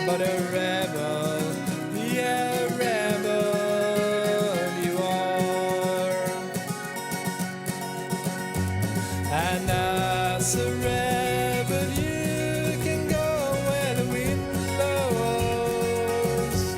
but a rebel, yeah, rebel you are. And as a rebel you can go where the wind blows.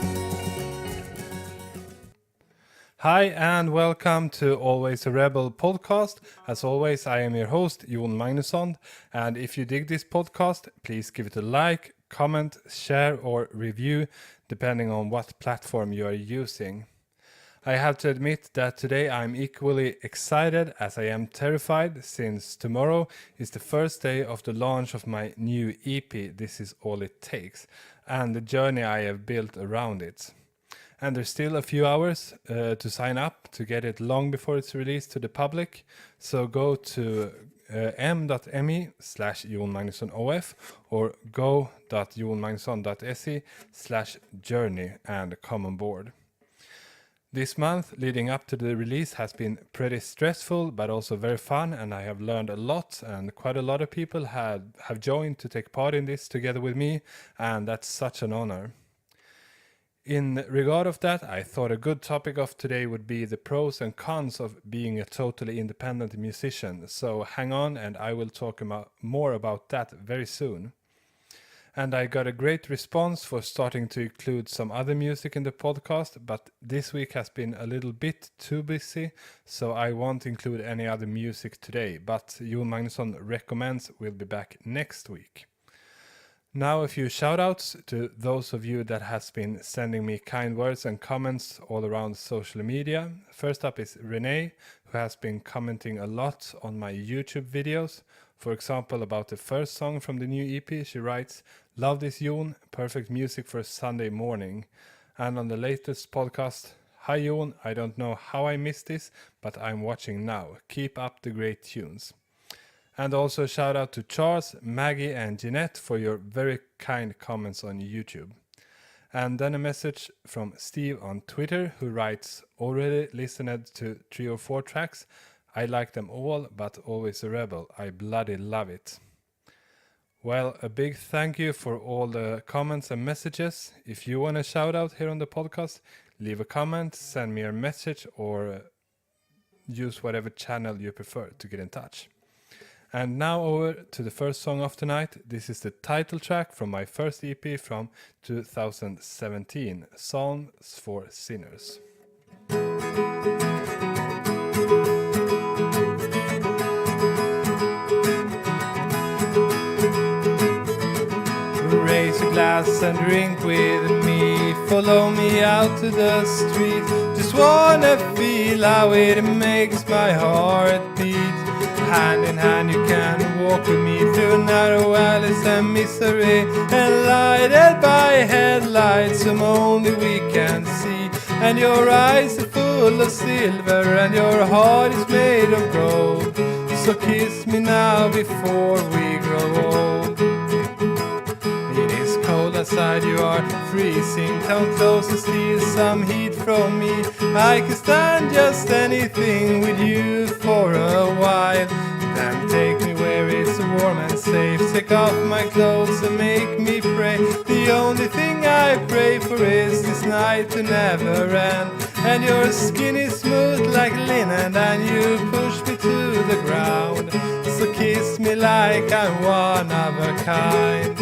Hi and welcome to Always a Rebel podcast. As always, I am your host, Jon Magnusson. And if you dig this podcast, please give it a like, comment, share or review, depending on what platform you are using. I have to admit that today I'm equally excited as I am terrified, since tomorrow is the first day of the launch of my new EP, This Is All It Takes, and the journey I have built around it. And there's still a few hours to sign up to get it long before it's released to the public. So go to m.me/Jon Magnusson OF or go.jonmagnusson.se/journey and come on board. This month leading up to the release has been pretty stressful but also very fun, and I have learned a lot, and quite a lot of people have joined to take part in this together with me, and that's such an honor. In regard of that, I thought a good topic of today would be the pros and cons of being a totally independent musician. So hang on and I will talk more about that very soon. And I got a great response for starting to include some other music in the podcast, but this week has been a little bit too busy, so I won't include any other music today, but Jon Magnusson recommends we'll be back next week. Now a few shoutouts to those of you that has been sending me kind words and comments all around social media. First up is Renee, who has been commenting a lot on my YouTube videos. For example, about the first song from the new EP, she writes, "Love this Jon, perfect music for a Sunday morning." And on the latest podcast, "Hi Jon, I don't know how I missed this, but I'm watching now. Keep up the great tunes." And also a shout out to Charles, Maggie and Jeanette for your very kind comments on YouTube. And then a message from Steve on Twitter, who writes, "Already listened to 3 or 4 tracks. I like them all, but Always a Rebel. I bloody love it." Well, a big thank you for all the comments and messages. If you want a shout out here on the podcast, leave a comment, send me a message, or use whatever channel you prefer to get in touch. And now over to the first song of the night. This is the title track from my first EP from 2017, Songs for Sinners. Raise a glass and drink with me. Follow me out to the street. Just wanna feel how it makes my heart beat. Hand in hand you can walk with me through narrow alleys and misery, and lighted by headlights whom only we can see. And your eyes are full of silver and your heart is made of gold. So kiss me now before we grow old. It is cold outside, you are freezing. Come close and steal some heat from me. I can stand just anything with you for a while. Then take me where it's warm and safe. Take off my clothes and make me pray. The only thing I pray for is this night to never end. And your skin is smooth like linen and you push me to the ground. So kiss me like I'm one of a kind.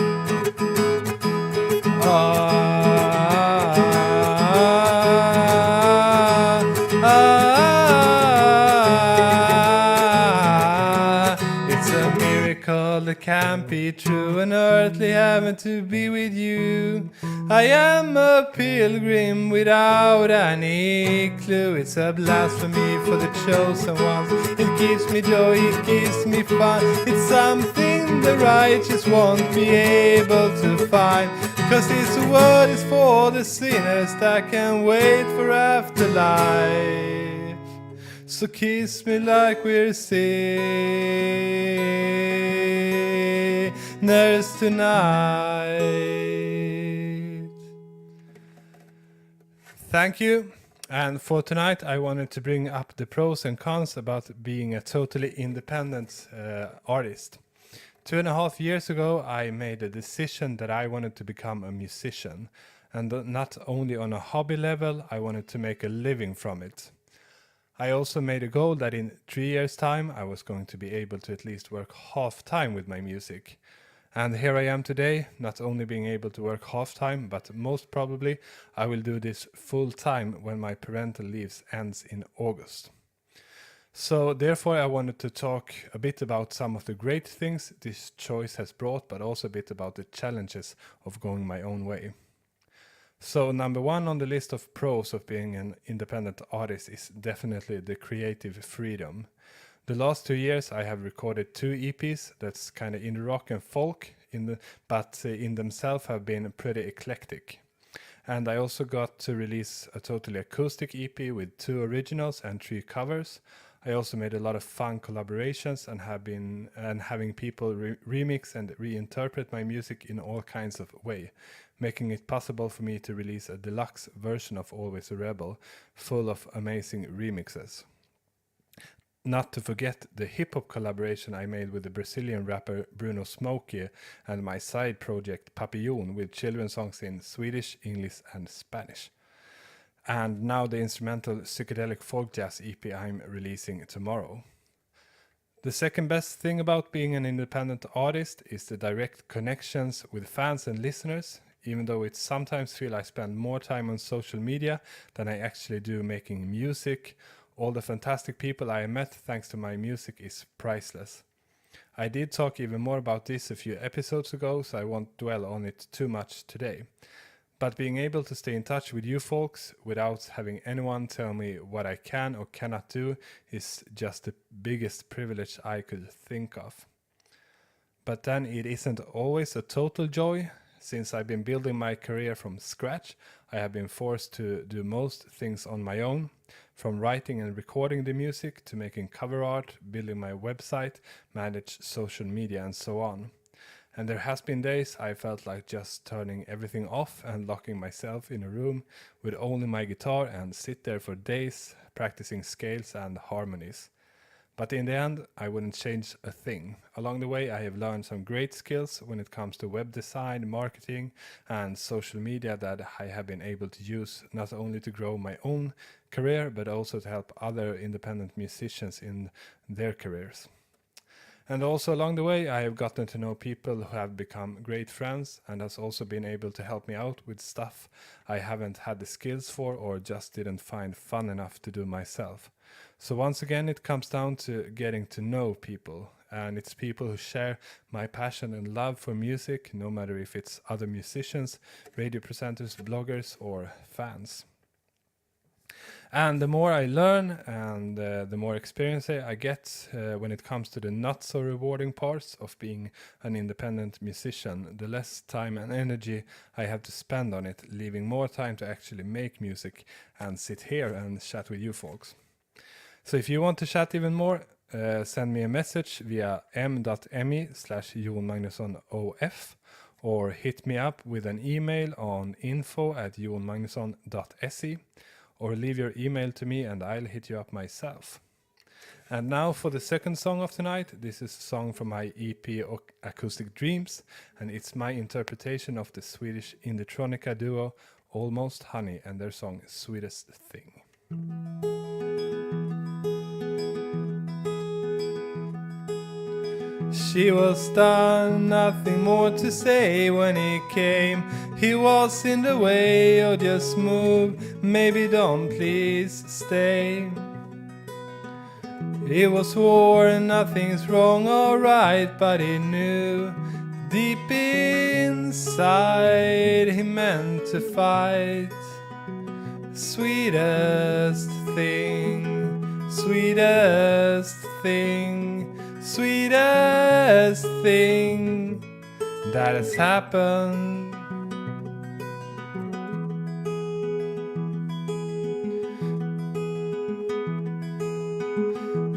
It's a miracle that can't be true, an earthly heaven to be with you. I am a pilgrim without any clue. It's a blasphemy for the chosen ones. It gives me joy, it gives me fun. It's something the righteous won't be able to find. 'Cause this word is for the sinners that can wait for afterlife. So kiss me like we're sinners tonight. Thank you. And for tonight, I wanted to bring up the pros and cons about being a totally independent artist. 2.5 years ago, I made a decision that I wanted to become a musician. And not only on a hobby level, I wanted to make a living from it. I also made a goal that in 3 years' time, I was going to be able to at least work half time with my music. And here I am today, not only being able to work half time, but most probably I will do this full time when my parental leave ends in August. So therefore I wanted to talk a bit about some of the great things this choice has brought, but also a bit about the challenges of going my own way. So number one on the list of pros of being an independent artist is definitely the creative freedom. The last 2 years I have recorded 2 EPs that's kind of indie rock and folk, but in themselves have been pretty eclectic. And I also got to release a totally acoustic EP with 2 originals and 3 covers. I also made a lot of fun collaborations and having people remix and reinterpret my music in all kinds of way, making it possible for me to release a deluxe version of Always a Rebel, full of amazing remixes. Not to forget the hip-hop collaboration I made with the Brazilian rapper Bruno Smokey and my side project Papillon with children's songs in Swedish, English and Spanish. And now the instrumental psychedelic folk jazz EP I'm releasing tomorrow. The second best thing about being an independent artist is the direct connections with fans and listeners, even though it sometimes feels I spend more time on social media than I actually do making music. All the fantastic people I met thanks to my music is priceless. I did talk even more about this a few episodes ago, so I won't dwell on it too much today. But being able to stay in touch with you folks without having anyone tell me what I can or cannot do is just the biggest privilege I could think of. But then it isn't always a total joy. Since I've been building my career from scratch, I have been forced to do most things on my own, from writing and recording the music to making cover art, building my website, manage social media and so on. And there has been days I felt like just turning everything off and locking myself in a room with only my guitar and sit there for days practicing scales and harmonies. But in the end, I wouldn't change a thing. Along the way, I have learned some great skills when it comes to web design, marketing, and social media that I have been able to use not only to grow my own career, but also to help other independent musicians in their careers. And also along the way, I have gotten to know people who have become great friends and has also been able to help me out with stuff I haven't had the skills for or just didn't find fun enough to do myself. So once again, it comes down to getting to know people, and it's people who share my passion and love for music, no matter if it's other musicians, radio presenters, bloggers, or fans. And the more I learn and the more experience I get when it comes to the not so rewarding parts of being an independent musician, the less time and energy I have to spend on it, leaving more time to actually make music and sit here and chat with you folks. So if you want to chat even more, send me a message via m.me/jonmagnussonof or hit me up with an email on info@jonmagnusson.se. or leave your email to me and I'll hit you up myself. And now for the second song of the night. This is a song from my EP Acoustic Dreams, and it's my interpretation of the Swedish indie-tronica duo Almost Honey and their song Sweetest Thing. She was done, nothing more to say when he came. He was in the way, oh just move, maybe don't please stay. He was worn, nothing's wrong or right, but he knew deep inside he meant to fight. Sweetest thing, sweetest thing, sweetest thing that has happened.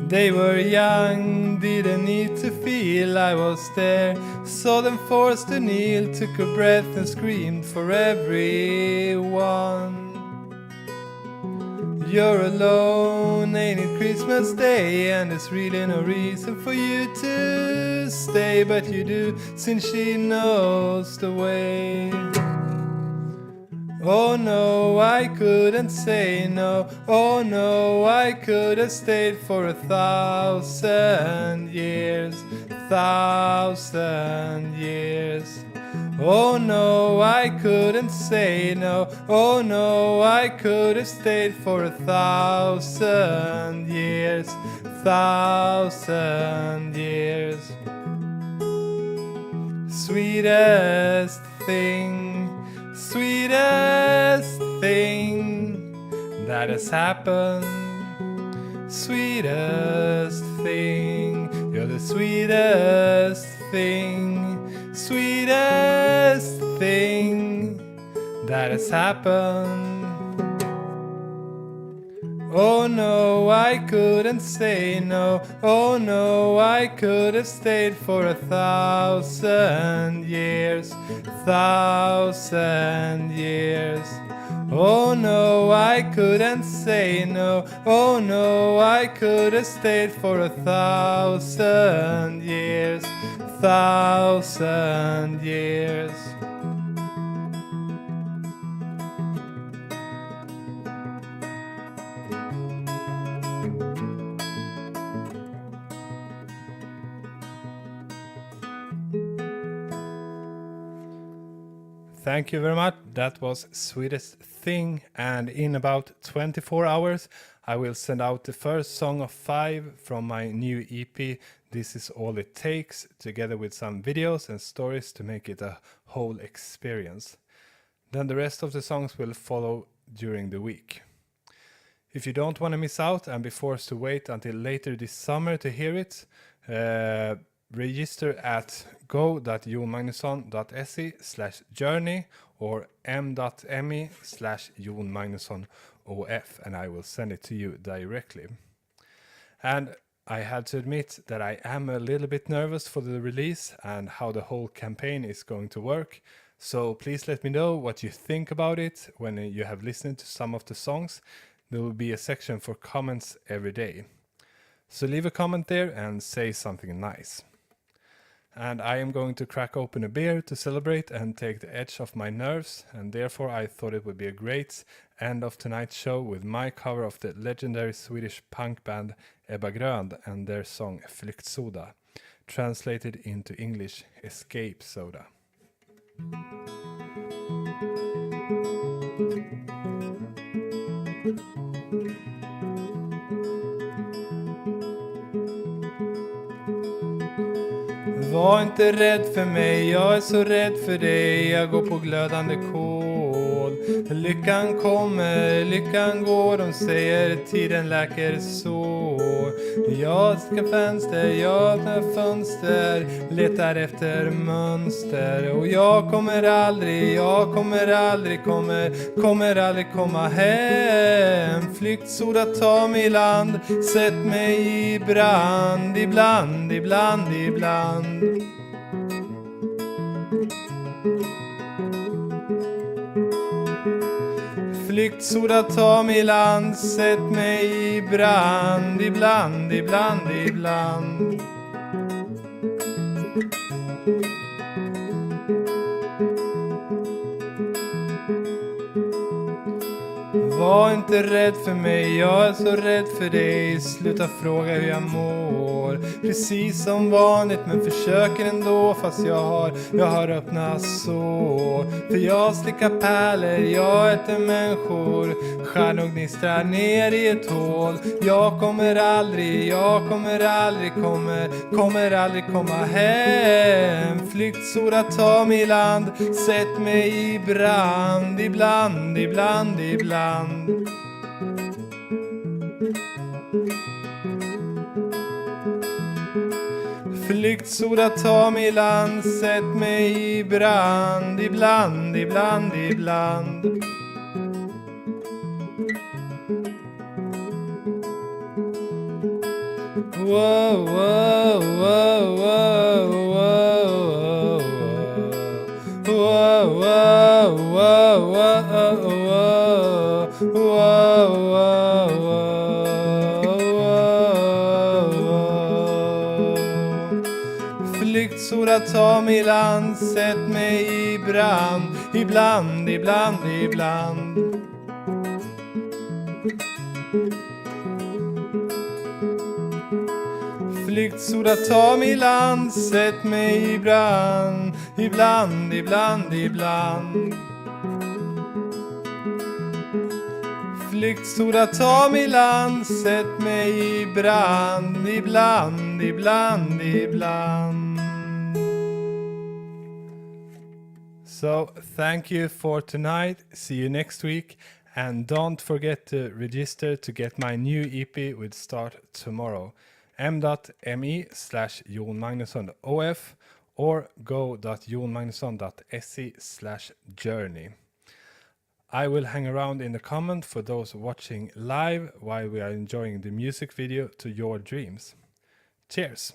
They were young, didn't need to feel I was there. Saw them forced to kneel, took a breath and screamed for everyone. You're alone, ain't it Christmas Day? And there's really no reason for you to stay, but you do, since she knows the way. Oh no, I couldn't say no. Oh no, I could have stayed for 1,000 years. 1,000 years. Oh no, I couldn't say no. Oh no, I could have stayed for 1,000 years. 1,000 years. Sweetest thing, sweetest thing that has happened. Sweetest thing, you're the sweetest thing, sweetest thing that has happened. Oh no, I couldn't say no. Oh no, I could have stayed for 1,000 years. 1,000 years. Oh no, I couldn't say no. Oh no, I could have stayed for 1,000 years. 1,000 years. Thank you very much. That was Sweetest Thing, and in about 24 hours I will send out the first song of 5 from my new EP, This Is All It Takes, together with some videos and stories to make it a whole experience. Then the rest of the songs will follow during the week. If you don't want to miss out and be forced to wait until later this summer to hear it, register at go.jonmagnusson.se/journey or m.me/jonmagnussonof, and I will send it to you directly. And I had to admit that I am a little bit nervous for the release and how the whole campaign is going to work. So please let me know what you think about it when you have listened to some of the songs. There will be a section for comments every day. So leave a comment there and say something nice. And I am going to crack open a beer to celebrate and take the edge off my nerves, and therefore I thought it would be a great end of tonight's show with my cover of the legendary Swedish punk band Ebba Grön and their song Flyktsoda, translated into English Escape Soda. Var inte rädd för mig, jag är så rädd för dig. Jag går på glödande kol. Lyckan kommer, lyckan går. De säger tiden läker sår. Jag ska fönster, jag öppnar fönster. Letar efter mönster. Och jag kommer aldrig komma hem. Flyktsoda, ta mig i land. Sätt mig i brand, ibland. Flyktsoda, ta mig i land. Sätt mig i brand, ibland. Var inte rädd för mig, jag är så rädd för dig. Sluta fråga hur jag mår. Precis som vanligt, men försöker ändå. Fast jag har öppna sår. För jag slickar pärlor, jag äter människor. Stjärnor gnistrar ner i ett hål. Jag kommer aldrig komma hem. Flyktsoda, ta mig i land. Sätt mig i brand, ibland. Flyktsoda, ta mig i land. Sätt mig i brand, ibland. Whoa, whoa, whoa, whoa, whoa, whoa, whoa, whoa, whoa, whoa, whoa, whoa. Flyktsoda, ta mig i land, sätt mig i brand, ibland, ibland, ibland. Flyktsoda, ta mig i land, sätt mig i brand, ibland, ibland, ibland. Flyktsoda, ta mig i land, sätt mig i brand, ibland, ibland, ibland. So, thank you for tonight. See you next week. And don't forget to register to get my new EP with start tomorrow. m.me/Jon Magnusson OF or go.jonmagnusson.se/journey. I will hang around in the comment for those watching live while we are enjoying the music video to Your Dreams. Cheers!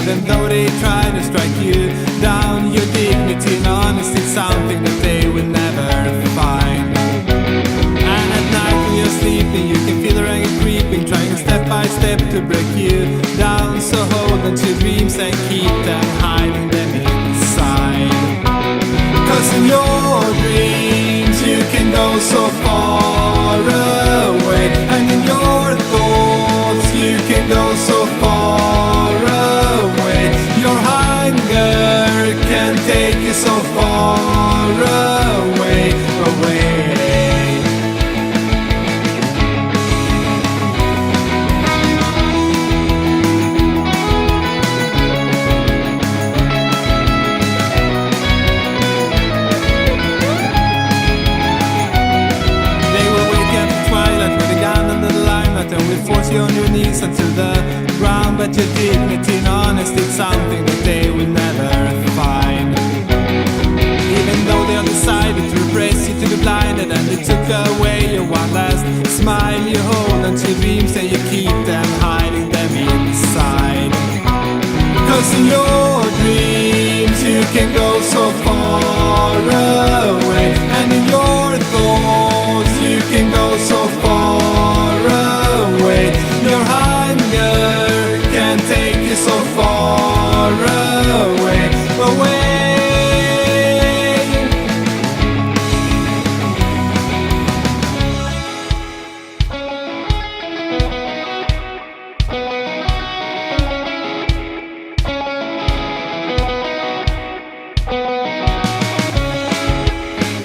Even though they try to strike you down, your dignity and honesty is something that they will never find. And at night when you're sleeping, you can feel the rain creeping, trying step by step to break you down. So hold on to your dreams and keep them, hiding them inside. 'Cause in your dreams you can go so far away, and in your thoughts you can go so far away. Your hunger can take you so far away, away. They will wake up at twilight with a gun under the limelight and will force you on your knees until the ground. But your dignity and honesty is something that they will never find. Even though they decided to repress you to be blinded, and they took away your one last smile, you hold on to your dreams and you keep them, hiding them inside. 'Cause in your dreams you can go so far away, and in your thoughts you can go so far away. Your hunger can take you so far away, away.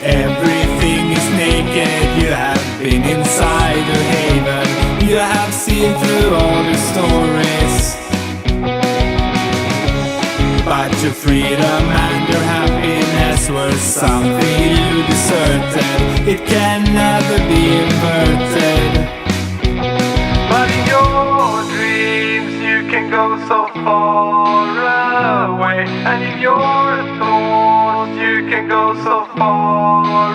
Everything is naked, you have been inside your haven. You have seen through all the stories, but your freedom and your happiness were something you deserted. It can never be inverted. But in your dreams you can go so far away, and in your thoughts you can go so far